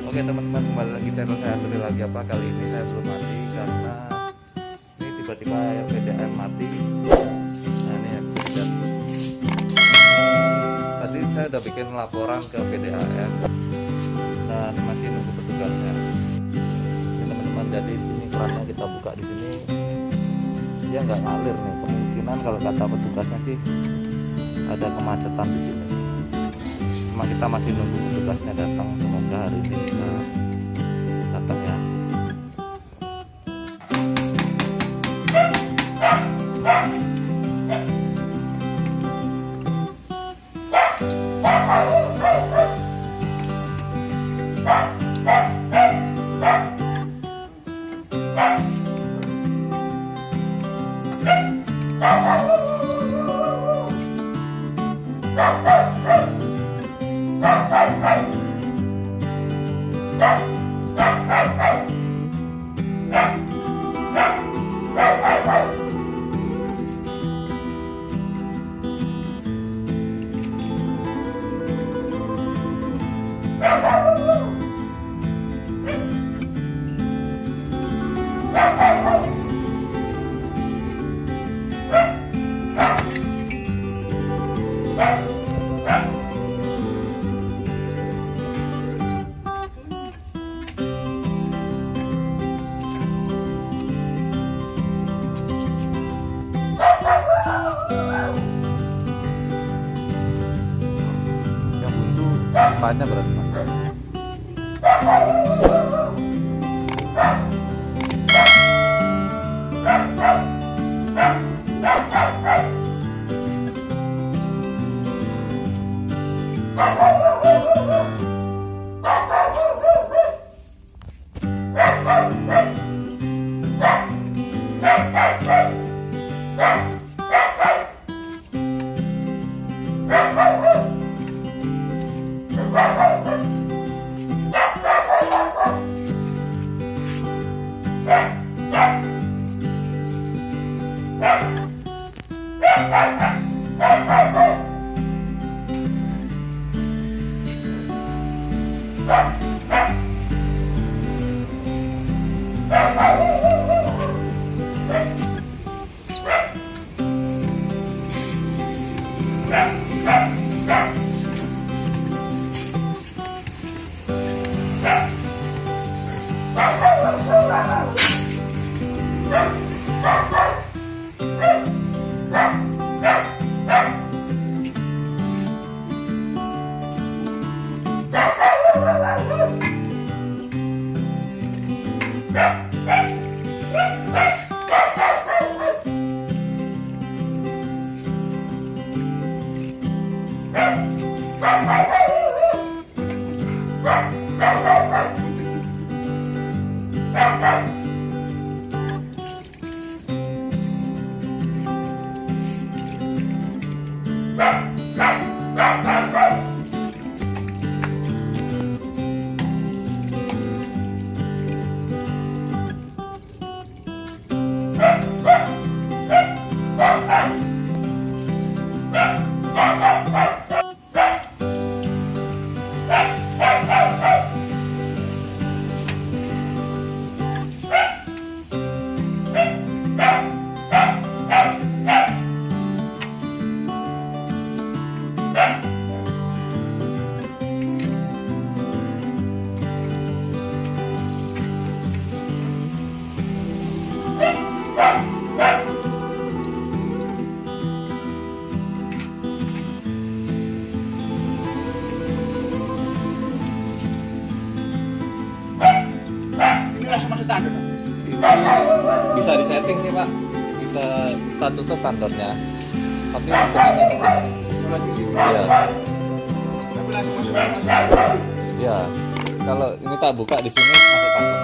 Oke teman-teman, kembali lagi channel saya andrelagiapa. Kali ini saya belum mati karena ini tiba-tiba PDAM mati. Nah ini ya, bisa lihat. Tadi saya udah bikin laporan ke PDAM dan masih nunggu petugasnya. Ini teman-teman, jadi ini kerannya kita buka di sini, dia nggak ngalir nih. Kemungkinan kalau kata petugasnya sih ada kemacetan di sini. Cuma kita masih nunggu petugasnya datang, semoga hari ini bisa datang ya. Apanya berarti mas? Bisa disetting sih pak, bisa kita tutup kantornya, tapi untuk ini ya kalau ini tak buka di sini masih takut.